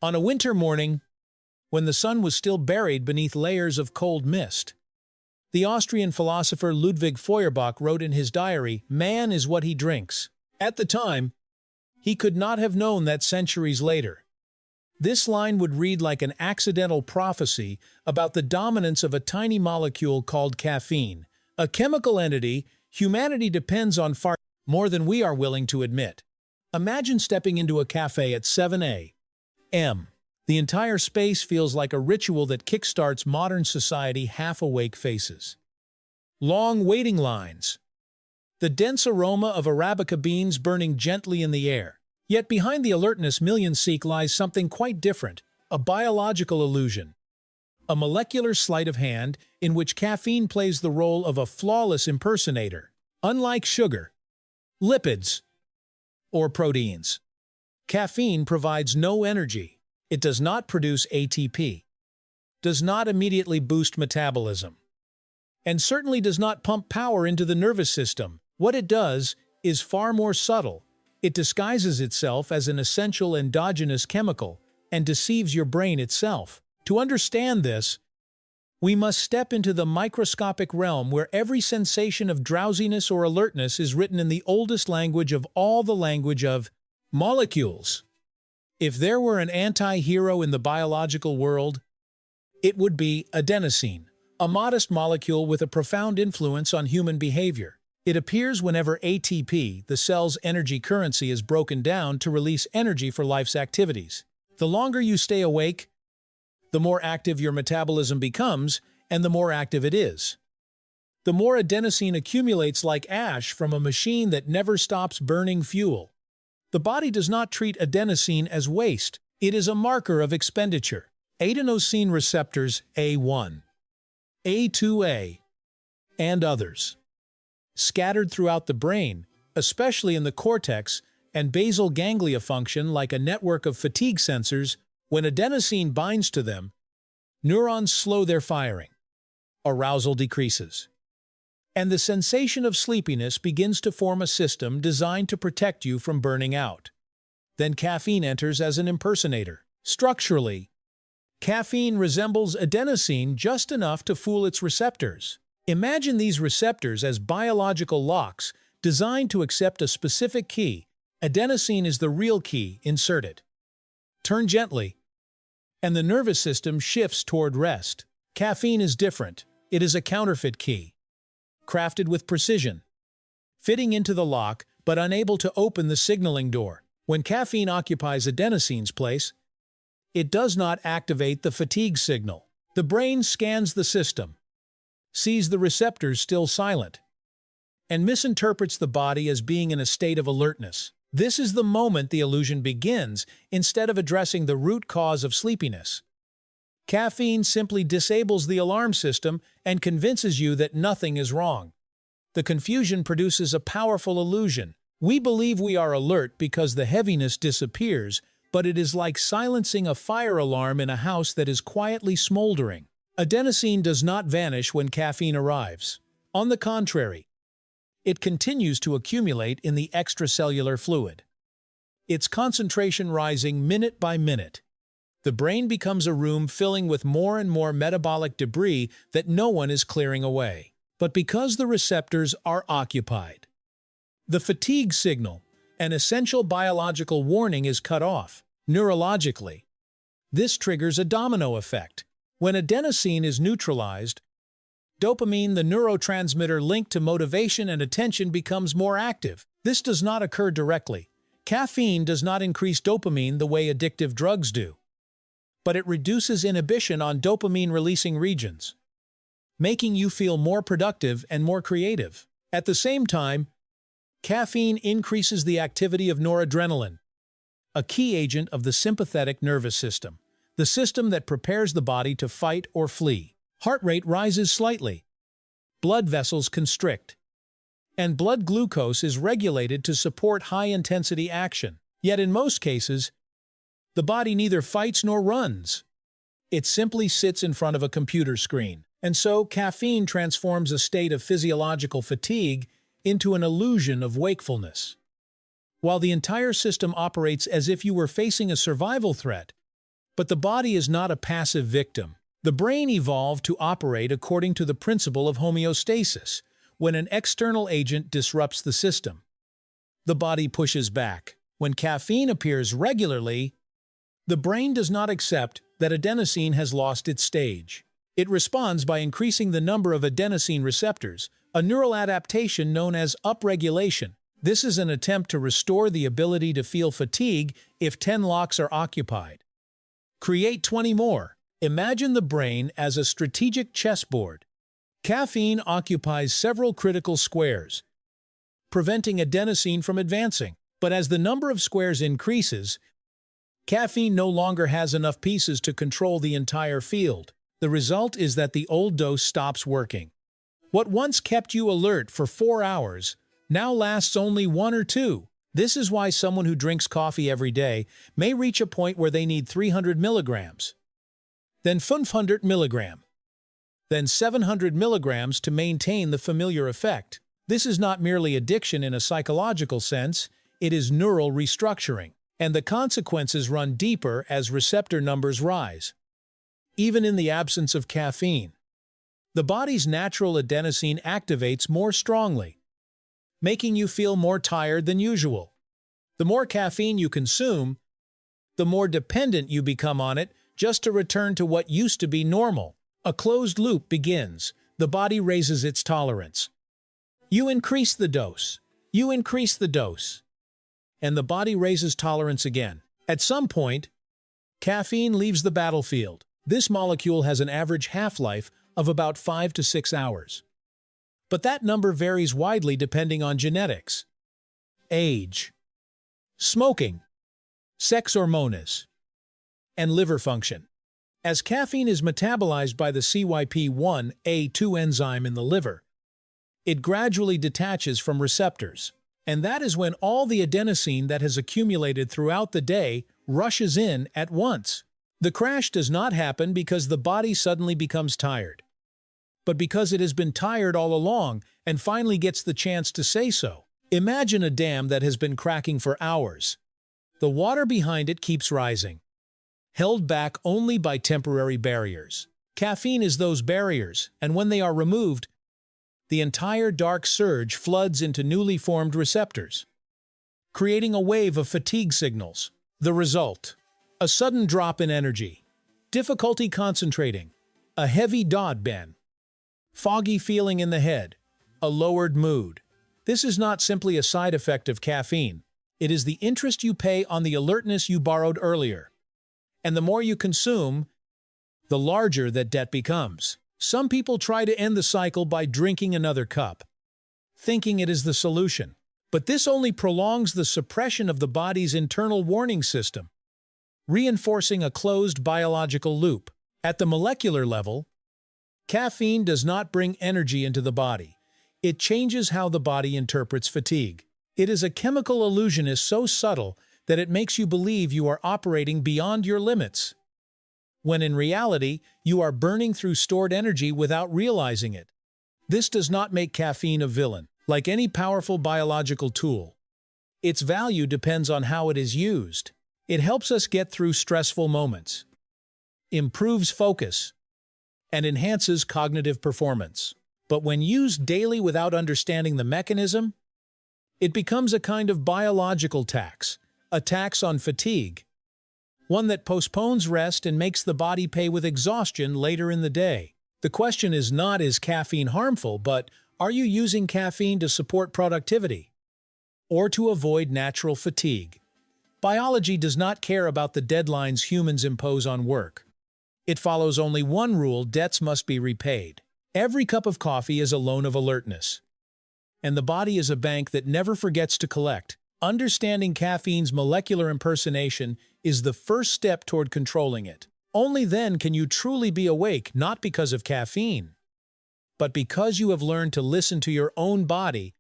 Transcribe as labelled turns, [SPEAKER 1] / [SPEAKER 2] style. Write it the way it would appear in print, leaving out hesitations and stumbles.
[SPEAKER 1] On a winter morning, when the sun was still buried beneath layers of cold mist, the Austrian philosopher Ludwig Feuerbach wrote in his diary, "Man is what he drinks." At the time, he could not have known that centuries later. This line would read like an accidental prophecy about the dominance of a tiny molecule called caffeine, a chemical entity humanity depends on far more than we are willing to admit. Imagine stepping into a cafe at 7 a.m. The entire space feels like a ritual that kickstarts modern society half-awake faces. Long waiting lines. The dense aroma of Arabica beans burning gently in the air. Yet behind the alertness millions seek lies something quite different, a biological illusion. A molecular sleight of hand in which caffeine plays the role of a flawless impersonator. Unlike sugar, lipids, or proteins, caffeine provides no energy. It does not produce ATP, does not immediately boost metabolism, and certainly does not pump power into the nervous system. What it does is far more subtle. It disguises itself as an essential endogenous chemical and deceives your brain itself. To understand this, we must step into the microscopic realm where every sensation of drowsiness or alertness is written in the oldest language of all, the language of molecules. If there were an anti-hero in the biological world, it would be adenosine, a modest molecule with a profound influence on human behavior. It appears whenever ATP, the cell's energy currency, is broken down to release energy for life's activities. The longer you stay awake, the more active your metabolism becomes, and the more active it is. The more adenosine accumulates like ash from a machine that never stops burning fuel. The body does not treat adenosine as waste. It is a marker of expenditure. Adenosine receptors A1, A2A, and others, scattered throughout the brain, especially in the cortex and basal ganglia, function like a network of fatigue sensors. When adenosine binds to them, neurons slow their firing, arousal decreases, and the sensation of sleepiness begins to form a system designed to protect you from burning out. Then caffeine enters as an impersonator. Structurally, caffeine resembles adenosine just enough to fool its receptors. Imagine these receptors as biological locks designed to accept a specific key. Adenosine is the real key. Insert it. Turn gently, and the nervous system shifts toward rest. Caffeine is different. It is a counterfeit key, crafted with precision, fitting into the lock but unable to open the signaling door. When caffeine occupies adenosine's place, it does not activate the fatigue signal. The brain scans the system, sees the receptors still silent, and misinterprets the body as being in a state of alertness. This is the moment the illusion begins. Instead of addressing the root cause of sleepiness, caffeine simply disables the alarm system and convinces you that nothing is wrong. The confusion produces a powerful illusion. We believe we are alert because the heaviness disappears, but it is like silencing a fire alarm in a house that is quietly smoldering. Adenosine does not vanish when caffeine arrives. On the contrary, it continues to accumulate in the extracellular fluid, its concentration rising minute by minute. The brain becomes a room filling with more and more metabolic debris that no one is clearing away. But because the receptors are occupied, the fatigue signal, an essential biological warning, is cut off. Neurologically, this triggers a domino effect. When adenosine is neutralized, dopamine, the neurotransmitter linked to motivation and attention, becomes more active. This does not occur directly. Caffeine does not increase dopamine the way addictive drugs do, but it reduces inhibition on dopamine-releasing regions, making you feel more productive and more creative. At the same time, caffeine increases the activity of noradrenaline, a key agent of the sympathetic nervous system, the system that prepares the body to fight or flee. Heart rate rises slightly, blood vessels constrict, and blood glucose is regulated to support high-intensity action. Yet in most cases, the body neither fights nor runs. It simply sits in front of a computer screen. And so, caffeine transforms a state of physiological fatigue into an illusion of wakefulness. While the entire system operates as if you were facing a survival threat, But the body is not a passive victim. The brain evolved to operate according to the principle of homeostasis. When an external agent disrupts the system, the body pushes back. When caffeine appears regularly, the brain does not accept that adenosine has lost its stage. It responds by increasing the number of adenosine receptors, a neural adaptation known as upregulation. This is an attempt to restore the ability to feel fatigue if 10 locks are occupied. Create 20 more. Imagine the brain as a strategic chessboard. Caffeine occupies several critical squares, preventing adenosine from advancing. But as the number of squares increases, caffeine no longer has enough pieces to control the entire field. The result is that the old dose stops working. What once kept you alert for 4 hours now lasts only 1 or 2. This is why someone who drinks coffee every day may reach a point where they need 300 milligrams, then 500 milligrams, then 700 milligrams to maintain the familiar effect. This is not merely addiction in a psychological sense, it is neural restructuring, and the consequences run deeper as receptor numbers rise. Even in the absence of caffeine, the body's natural adenosine activates more strongly, making you feel more tired than usual. The more caffeine you consume, the more dependent you become on it just to return to what used to be normal. A closed loop begins. The body raises its tolerance. You increase the dose. You increase the dose. And the body raises tolerance again. At some point, caffeine leaves the battlefield. This molecule has an average half-life of about 5 to 6 hours. But that number varies widely depending on genetics, age, smoking, sex hormones, and liver function. As caffeine is metabolized by the CYP1A2 enzyme in the liver, it gradually detaches from receptors. And that is when all the adenosine that has accumulated throughout the day rushes in at once. The crash does not happen because the body suddenly becomes tired, but because it has been tired all along and finally gets the chance to say so. Imagine a dam that has been cracking for hours. The water behind it keeps rising, held back only by temporary barriers. Caffeine is those barriers, and when they are removed, the entire dark surge floods into newly formed receptors, creating a wave of fatigue signals. The result: a sudden drop in energy, difficulty concentrating, a heavy dodban, foggy feeling in the head, a lowered mood. This is not simply a side effect of caffeine. It is the interest you pay on the alertness you borrowed earlier. And the more you consume, the larger that debt becomes. Some people try to end the cycle by drinking another cup, thinking it is the solution. But this only prolongs the suppression of the body's internal warning system, reinforcing a closed biological loop. At the molecular level, caffeine does not bring energy into the body. It changes how the body interprets fatigue. It is a chemical illusionist so subtle that it makes you believe you are operating beyond your limits, when in reality, you are burning through stored energy without realizing it. This does not make caffeine a villain. Like any powerful biological tool, its value depends on how it is used. It helps us get through stressful moments, improves focus, and enhances cognitive performance. But when used daily without understanding the mechanism, it becomes a kind of biological tax, a tax on fatigue, one that postpones rest and makes the body pay with exhaustion later in the day. The question is not, is caffeine harmful, but are you using caffeine to support productivity or to avoid natural fatigue? Biology does not care about the deadlines humans impose on work. It follows only one rule: debts must be repaid. Every cup of coffee is a loan of alertness, and the body is a bank that never forgets to collect. Understanding caffeine's molecular impersonation is the first step toward controlling it. Only then can you truly be awake, not because of caffeine, but because you have learned to listen to your own body